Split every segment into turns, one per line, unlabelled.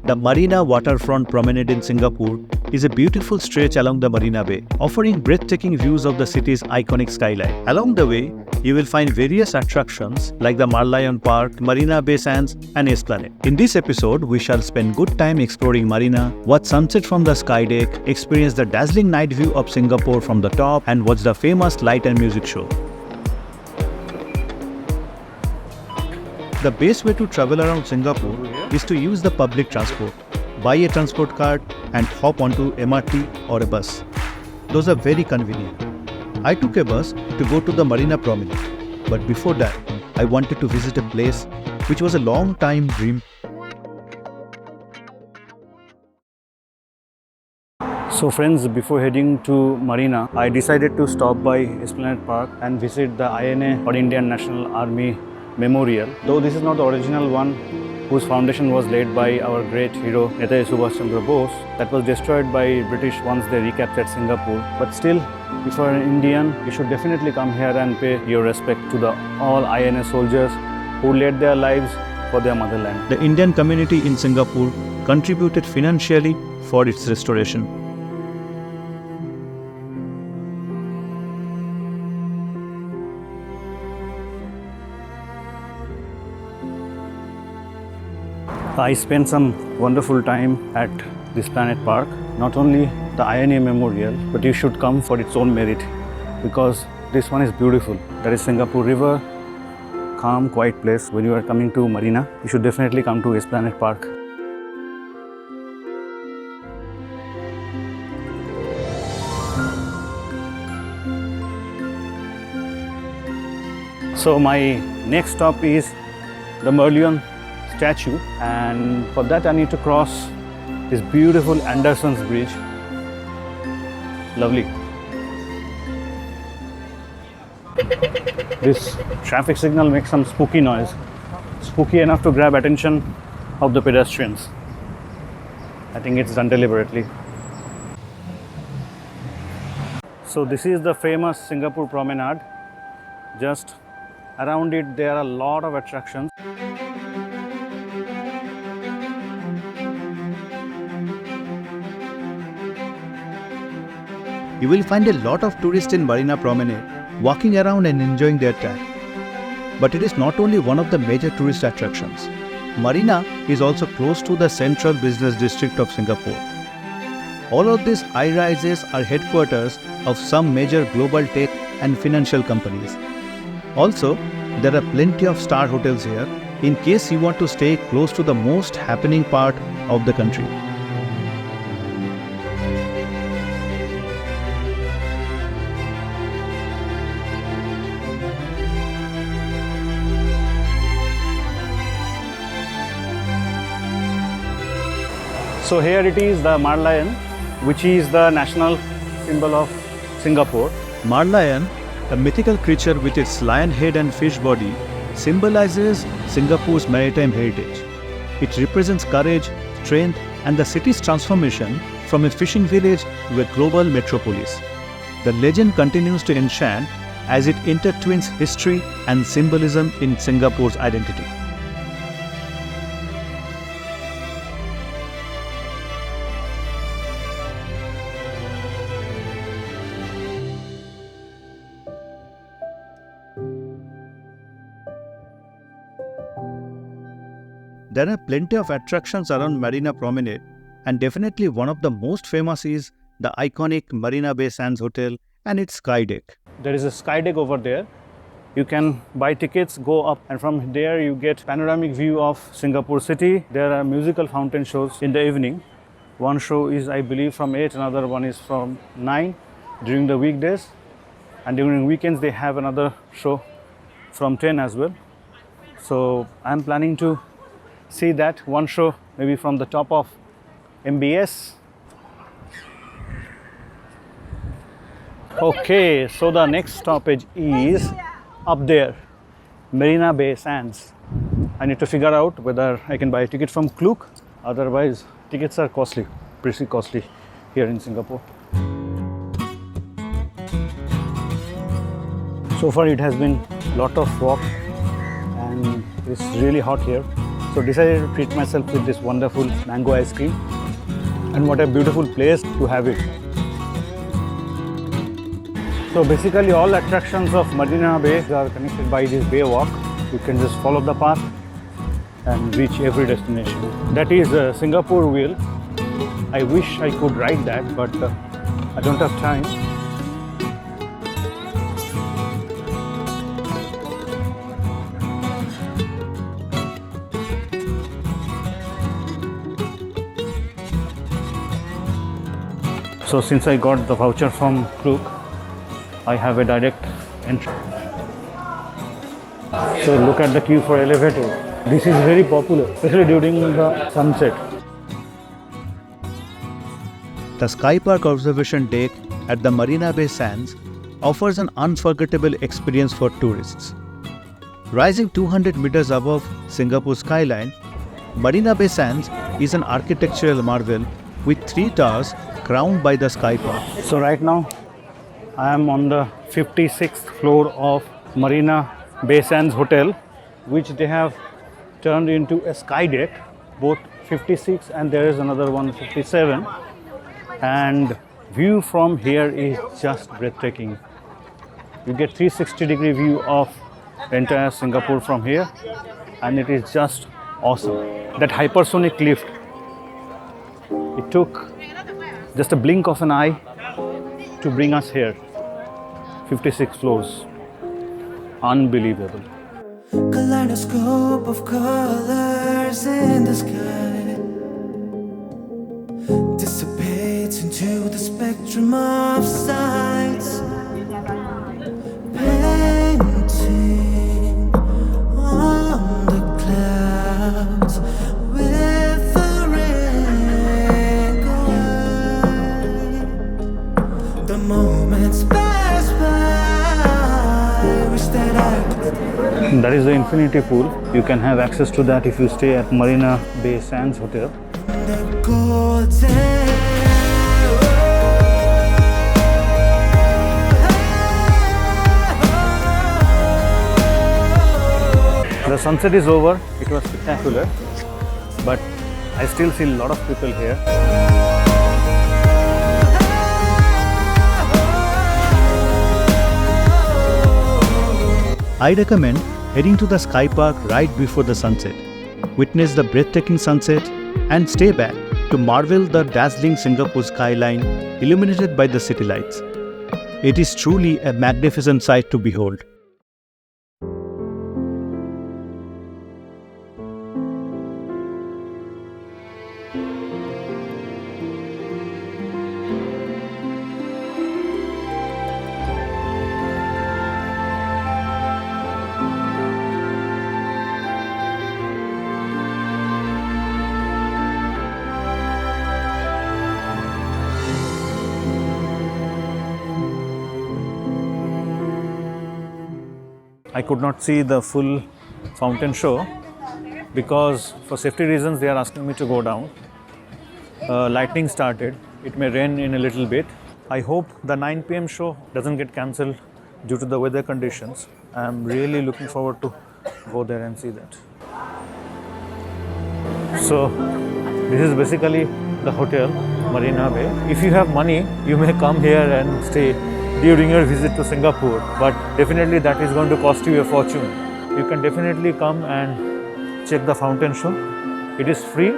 The Marina Waterfront Promenade in Singapore is a beautiful stretch along the Marina Bay, offering breathtaking views of the city's iconic skyline. Along the way, you will find various attractions like the Merlion Park, Marina Bay Sands, and Esplanade. In this episode, we shall spend good time exploring Marina, watch sunset from the sky deck, experience the dazzling night view of Singapore from the top, and watch the famous light and music show. The best way to travel around Singapore is to use the public transport. Buy a transport card and hop onto MRT or a bus. Those are very convenient. I took a bus to go to the Marina Promenade, but before that, I wanted to visit a place which was a long time dream.
So friends, before heading to Marina, I decided to stop by Esplanade Park and visit the INA or Indian National Army Memorial. Though this is not the original one, whose foundation was laid by our great hero Netaji Subhash Chandra Bose, that was destroyed by British once they recaptured Singapore. But still, if you are an Indian, you should definitely come here and pay your respect to the all INA soldiers who laid their lives for their motherland.
The Indian community in Singapore contributed financially for its restoration.
I spent some wonderful time at this Esplanade Park. Not only the INA Memorial, but you should come for its own merit because this one is beautiful. There is Singapore River, calm, quiet place. When you are coming to Marina, you should definitely come to Esplanade Park. So my next stop is the Merlion statue, and for that I need to cross this beautiful Anderson's Bridge. Lovely. This traffic signal makes some spooky noise, spooky enough to grab attention of the pedestrians. I think it's done deliberately. So this is the famous Singapore Promenade. Just around it there are a lot of attractions.
You will find a lot of tourists in Marina Promenade walking around and enjoying their time. But it is not only one of the major tourist attractions. Marina is also close to the central business district of Singapore. All of these high-rises are headquarters of some major global tech and financial companies. Also, there are plenty of star hotels here in case you want to stay close to the most happening part of the country.
So here it is, the Merlion, which is the national symbol of Singapore.
Merlion, a mythical creature with its lion head and fish body, symbolizes Singapore's maritime heritage. It represents courage, strength, and the city's transformation from a fishing village to a global metropolis. The legend continues to enchant as it intertwines history and symbolism in Singapore's identity. There are plenty of attractions around Marina Promenade, and definitely one of the most famous is the iconic Marina Bay Sands Hotel and its sky deck.
There is a sky deck over there. You can buy tickets, go up, and from there you get panoramic view of Singapore city. There are musical fountain shows in the evening. One show is, I believe, from 8, another one is from 9 during the weekdays, and during weekends they have another show from 10 as well. So I'm planning to see that one show maybe from the top of MBS. Okay, so the next stoppage is up there, Marina Bay Sands. I need to figure out whether I can buy a ticket from Klook. Otherwise, tickets are costly, pretty costly here in Singapore. So far it has been a lot of walk and it's really hot here. So decided to treat myself with this wonderful mango ice cream. And what a beautiful place to have it. So basically all attractions of Marina Bay are connected by this bay walk. You can just follow the path and reach every destination. That is a Singapore wheel. I wish I could ride that, but I don't have time. So since I got the voucher from Klook, I have a direct entry. So look at the queue for elevator. This is very popular, especially during the sunset.
The Skypark observation deck at the Marina Bay Sands offers an unforgettable experience for tourists. Rising 200 meters above Singapore's skyline, Marina Bay Sands is an architectural marvel with 3 towers crowned by the Skypark.
So right now, I am on the 56th floor of Marina Bay Sands Hotel, which they have turned into a sky deck, both 56 and there is another one 57. And view from here is just breathtaking. You get 360-degree view of entire Singapore from here, and it is just awesome. That hypersonic lift, it took just a blink of an eye to bring us here. 56 floors. Unbelievable.
Kaleidoscope of colors in the sky dissipates into the spectrum of sights, painting on the clouds with the wrinkle eye. The moments pass by, wish that I could.
That is the infinity pool. You can have access to that if you stay at Marina Bay Sands Hotel.
The golden
The sunset is over. It was spectacular, but I still see a lot of people here.
I recommend heading to the Skypark right before the sunset, witness the breathtaking sunset, and stay back to marvel the dazzling Singapore skyline illuminated by the city lights. It is truly a magnificent sight to behold.
I could not see the full fountain show because for safety reasons they are asking me to go down. Lightning started. It may rain in a little bit. I hope the 9 p.m. show doesn't get cancelled due to the weather conditions. I'm really looking forward to go there and see that. So this is basically the hotel, Marina Bay. If you have money, you may come here and stay during your visit to Singapore, but definitely that is going to cost you a fortune. You can definitely come and check the fountain show. It is free,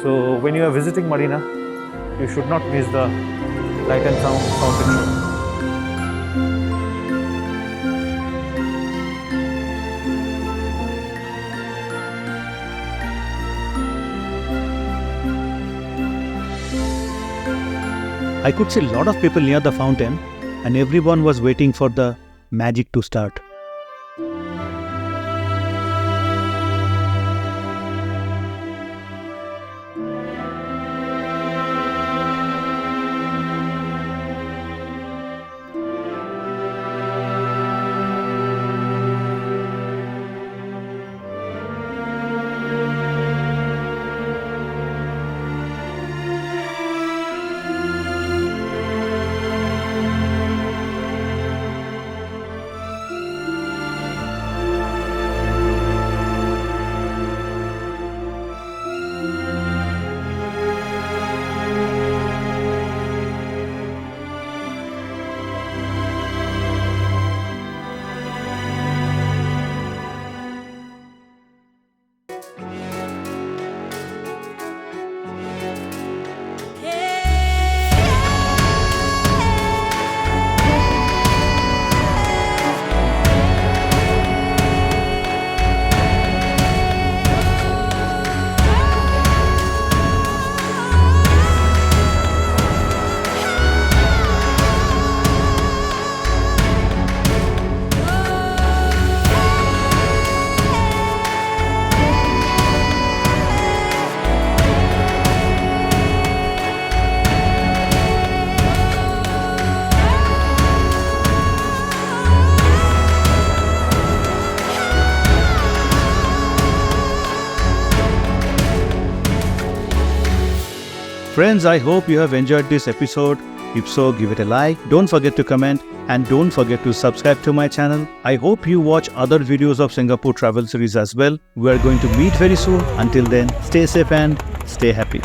so when you are visiting Marina, you should not miss the light and sound fountain show.
I could see a lot of people near the fountain, and everyone was waiting for the magic to start. Friends, I hope you have enjoyed this episode. If so, give it a like, don't forget to comment, and don't forget to subscribe to my channel. I hope you watch other videos of Singapore travel series as well. We are going to meet very soon. Until then, stay safe and stay happy.